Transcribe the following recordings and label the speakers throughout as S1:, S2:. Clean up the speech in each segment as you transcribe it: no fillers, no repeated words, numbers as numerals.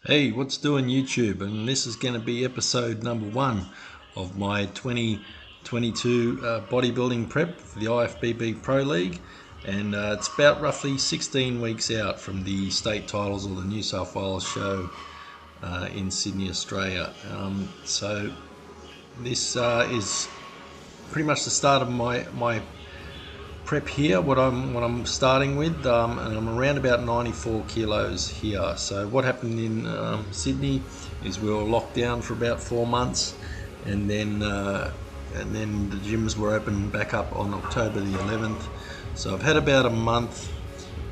S1: Hey, what's doing YouTube? And this is going to be episode number 1 of my 2022 bodybuilding prep for the IFBB Pro League. And it's about roughly 16 weeks out from the state titles or the New South Wales show in Sydney, Australia. So this is pretty much the start of my prep here. What I'm starting with, and I'm around about 94 kilos here. So what happened in Sydney is we were locked down for about 4 months, and then the gyms were open back up on October the 11th. So I've had about a month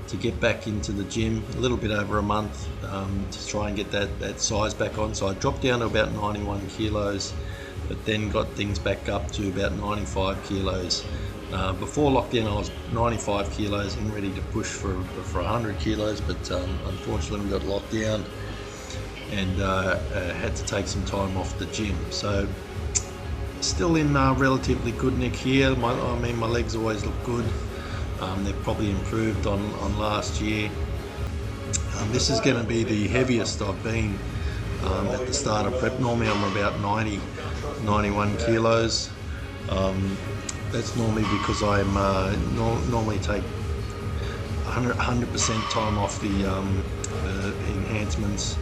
S1: to get back into the gym, a little bit over a month, to try and get that size back on. So I dropped down to about 91 kilos, but then got things back up to about 95 kilos. Before lockdown I was 95 kilos and ready to push for 100 kilos, but unfortunately we got locked down and had to take some time off the gym. So still in relatively good nick here. My legs always look good. They've probably improved on last year. This is going to be the heaviest I've been at the start of prep. Normally I'm about 91 kilos. That's normally because I'm normally take 100% time off the enhancements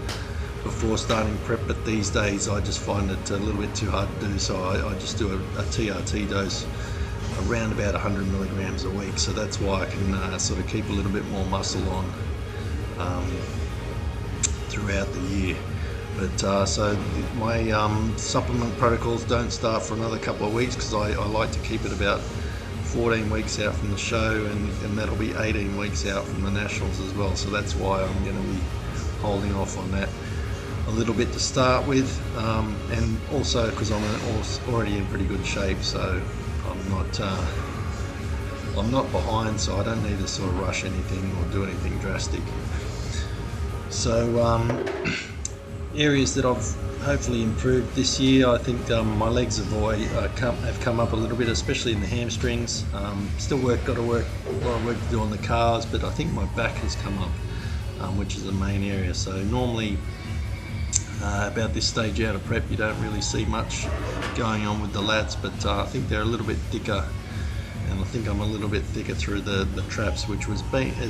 S1: before starting prep, but these days I just find it a little bit too hard to do, so I just do a TRT dose around about 100 milligrams a week. So that's why I can sort of keep a little bit more muscle on throughout the year. But so my supplement protocols don't start for another couple of weeks, because I like to keep it about 14 weeks out from the show, and that'll be 18 weeks out from the nationals as well. So that's why I'm going to be holding off on that a little bit to start with, and also because I'm already in pretty good shape, so I'm not behind, so I don't need to sort of rush anything or do anything drastic. So areas that I've hopefully improved this year, I think my legs have come up a little bit, especially in the hamstrings. Still got a lot of work to do on the calves, but I think my back has come up, which is the main area. So normally about this stage out of prep you don't really see much going on with the lats, but I think they're a little bit thicker, and I think I'm a little bit thicker through the traps, which has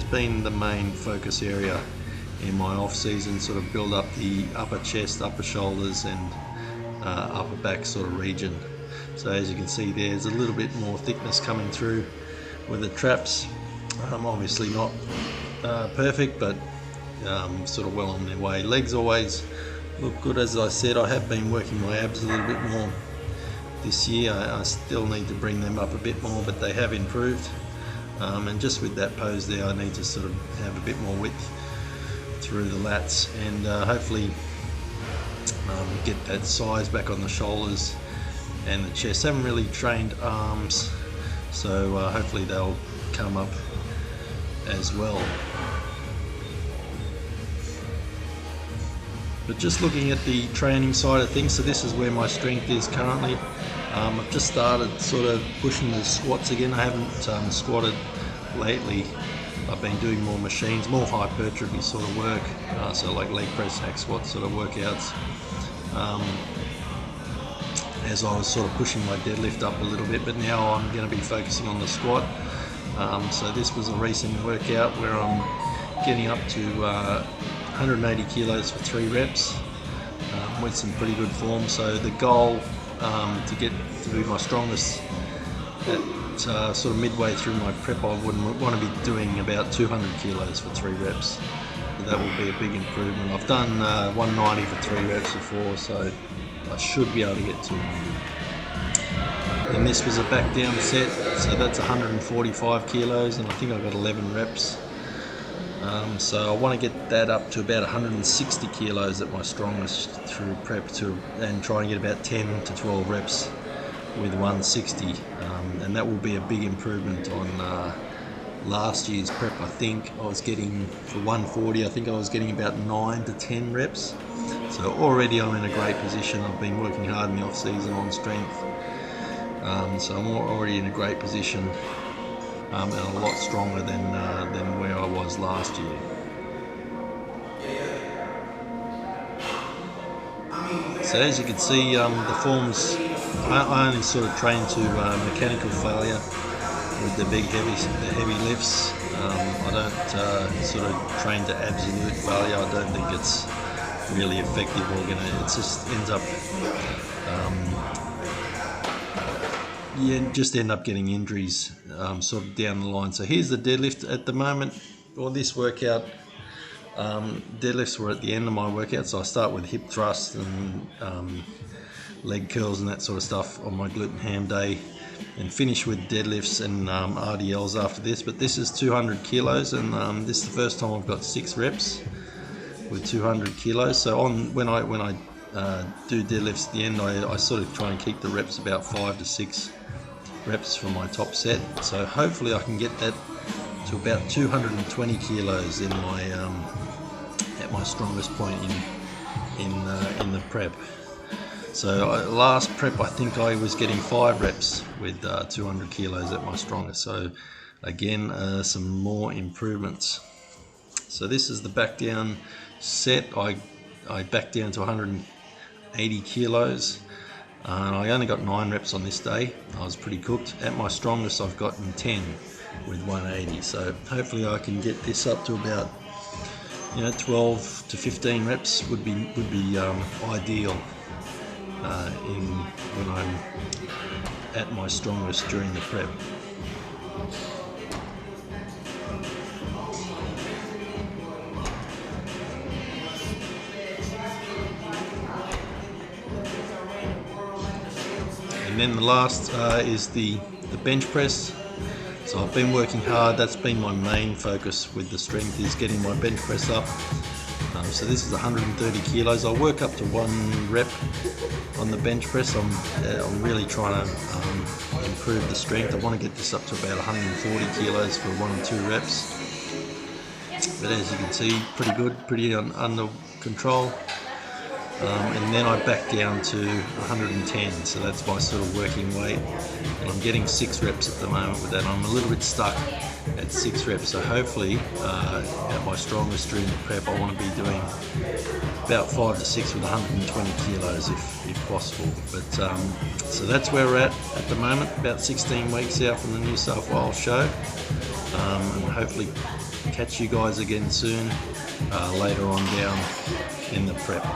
S1: been the main focus area in my off season. Sort of build up the upper chest, upper shoulders and upper back sort of region. So as you can see, there's a little bit more thickness coming through with the traps. Obviously not perfect, but sort of well on their way. Legs always look good. As I said, I have been working my abs a little bit more this year. I still need to bring them up a bit more, but they have improved. And just with that pose there, I need to sort of have a bit more width through the lats, and hopefully get that size back on the shoulders and the chest. Haven't really trained arms, so hopefully they'll come up as well. But just looking at the training side of things, so this is where my strength is currently. I've just started sort of pushing the squats again. I haven't squatted lately. I've been doing more machines, more hypertrophy sort of work, so like leg press, hack squat sort of workouts, as I was sort of pushing my deadlift up a little bit, but now I'm going to be focusing on the squat. So this was a recent workout where I'm getting up to 180 kilos for 3 reps with some pretty good form. So the goal to get to be my strongest at sort of midway through my prep, I wouldn't want to be doing about 200 kilos for 3 reps. So that will be a big improvement. I've done 190 for 3 reps before, so I should be able to get 200. And this was a back down set, so that's 145 kilos, and I think I got 11 reps. So I want to get that up to about 160 kilos at my strongest through prep, and try and get about 10 to 12 reps with 160, and that will be a big improvement on last year's prep. I think I was getting, for 140, I think I was getting about 9 to 10 reps. So already I'm in a great position. I've been working hard in the off season on strength, so I'm already in a great position, and a lot stronger than where I was last year. So as you can see, the forms, I only sort of train to mechanical failure with the heavy lifts. I don't sort of train to absolute failure. I don't think it's really effective or it just ends up just end up getting injuries sort of down the line. So here's the deadlift at the moment, or this workout. Deadlifts were at the end of my workout, so I start with hip thrusts and leg curls and that sort of stuff on my glute and ham day, and finish with deadlifts and RDLs after this. But this is 200 kilos, and this is the first time I've got 6 reps with 200 kilos. So when I do deadlifts at the end, I sort of try and keep the reps about 5 to 6 reps for my top set. So hopefully I can get that to about 220 kilos in my at my strongest point in the prep. So last prep I think I was getting 5 reps with 200 kilos at my strongest. So again, some more improvements. So this is the back down set. I back down to 180 kilos. I only got 9 reps on this day. I was pretty cooked. At my strongest I've gotten 10 with 180. So hopefully I can get this up to about 12 to 15 reps would be ideal when I'm at my strongest during the prep. And then the last is the bench press. So I've been working hard. That's been my main focus with the strength, is getting my bench press up. So this is 130 kilos. I'll work up to 1 rep on the bench press. I'm really trying to improve the strength. I want to get this up to about 140 kilos for 1 or 2 reps. But as you can see, pretty good, pretty under control. And then I back down to 110, so that's my sort of working weight. And I'm getting 6 reps at the moment with that. I'm a little bit stuck at 6 reps, so hopefully at my strongest during the prep I want to be doing about 5 to 6 with 120 kilos if possible. But so that's where we're at the moment, about 16 weeks out from the New South Wales show, and hopefully catch you guys again soon later on down in the prep.